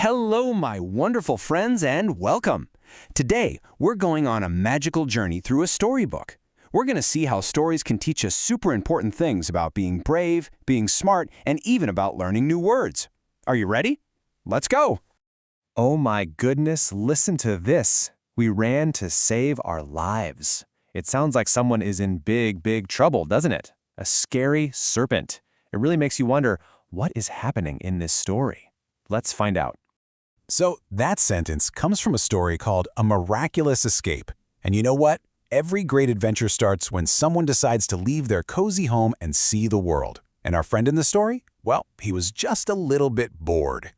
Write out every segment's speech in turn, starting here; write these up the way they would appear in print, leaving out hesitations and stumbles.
Hello, my wonderful friends, and welcome. Today, we're going on a magical journey through a storybook. We're going to see how stories can teach us super important things about being brave, being smart, and even about learning new words. Are you ready? Let's go. Oh my goodness, listen to this. We ran to save our lives. It sounds like someone is in big trouble, doesn't it? A scary serpent. It really makes you wonder, what is happening in this story? Let's find out. So that sentence comes from a story called A Miraculous Escape. And you know what? Every great adventure starts when someone decides to leave their cozy home and see the world. And our friend in the story? Well, he was just a little bit bored.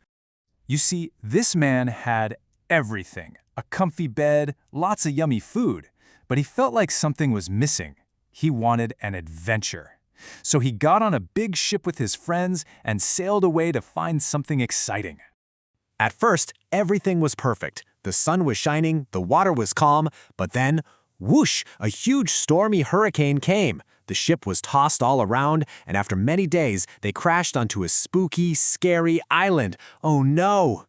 You see, this man had everything. A comfy bed, lots of yummy food. But he felt like something was missing. He wanted an adventure. So he got on a big ship with his friends and sailed away to find something exciting. At first, everything was perfect. The sun was shining, the water was calm, but then, whoosh, a huge stormy hurricane came. The ship was tossed all around, and after many days, they crashed onto a spooky, scary island. Oh no!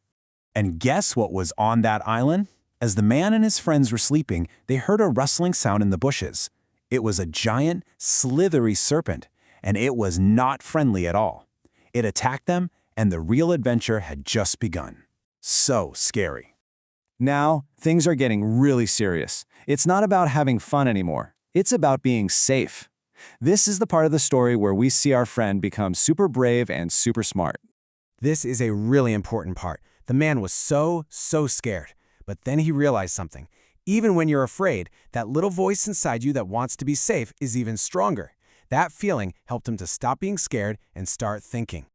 And guess what was on that island? As the man and his friends were sleeping, they heard a rustling sound in the bushes. It was a giant, slithery serpent, and it was not friendly at all. It attacked them, and the real adventure had just begun. So scary. Now, things are getting really serious. It's not about having fun anymore. It's about being safe. This is the part of the story where we see our friend become super brave and super smart. This is a really important part. The man was so scared. But then he realized something. Even when you're afraid, that little voice inside you that wants to be safe is even stronger. That feeling helped him to stop being scared and start thinking.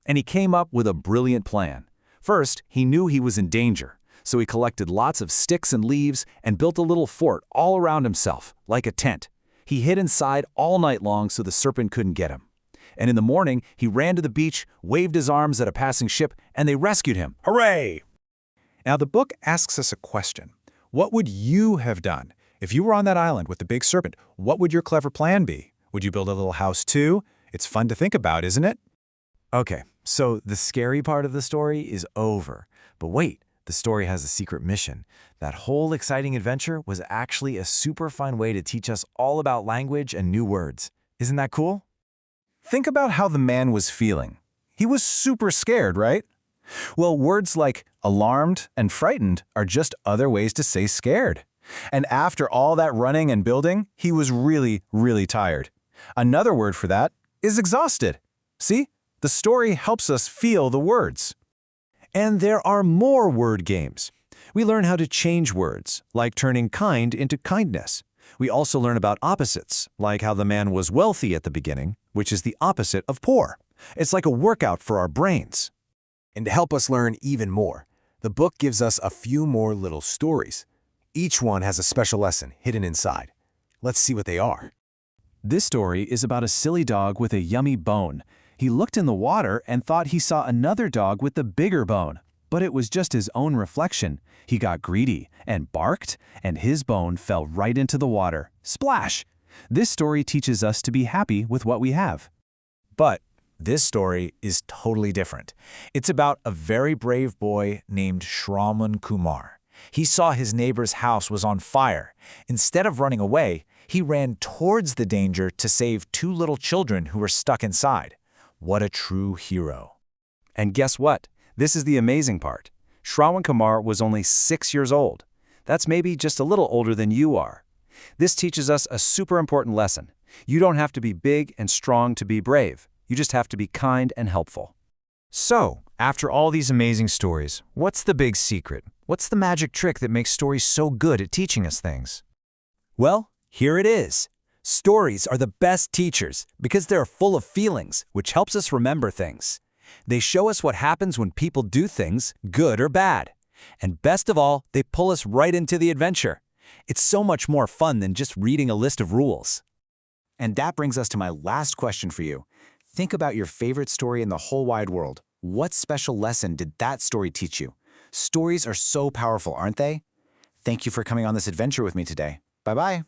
And he came up with a brilliant plan. First, he knew he was in danger, so he collected lots of sticks and leaves and built a little fort all around himself, like a tent. He hid inside all night long so the serpent couldn't get him. And in the morning, he ran to the beach, waved his arms at a passing ship, and they rescued him. Hooray! Now the book asks us a question. What would you have done? If you were on that island with the big serpent, what would your clever plan be? Would you build a little house too? It's fun to think about, isn't it? Okay, so the scary part of the story is over. But wait, the story has a secret mission. That whole exciting adventure was actually a super fun way to teach us all about language and new words. Isn't that cool? Think about how the man was feeling. He was super scared, right? Well, words like alarmed and frightened are just other ways to say scared. And after all that running and building, he was really tired. Another word for that is exhausted. See? The story helps us feel the words. And there are more word games. We learn how to change words, like turning kind into kindness. We also learn about opposites, like how the man was wealthy at the beginning, which is the opposite of poor. It's like a workout for our brains. And to help us learn even more, the book gives us a few more little stories. Each one has a special lesson hidden inside. Let's see what they are. This story is about a silly dog with a yummy bone. He looked in the water and thought he saw another dog with the bigger bone, but it was just his own reflection. He got greedy and barked, and his bone fell right into the water. Splash! This story teaches us to be happy with what we have. But this story is totally different. It's about a very brave boy named Sharpen. He saw his neighbor's house was on fire. Instead of running away, he ran towards the danger to save two little children who were stuck inside. What a true hero. And guess what? This is the amazing part. Sharpen was only 6 years old. That's maybe just a little older than you are. This teaches us a super important lesson. You don't have to be big and strong to be brave. You just have to be kind and helpful. So, after all these amazing stories, what's the big secret? What's the magic trick that makes stories so good at teaching us things? Well, here it is. Stories are the best teachers because they're full of feelings, which helps us remember things. They show us what happens when people do things, good or bad. And best of all, they pull us right into the adventure. It's so much more fun than just reading a list of rules. And that brings us to my last question for you. Think about your favorite story in the whole wide world. What special lesson did that story teach you? Stories are so powerful, aren't they? Thank you for coming on this adventure with me today. Bye-bye.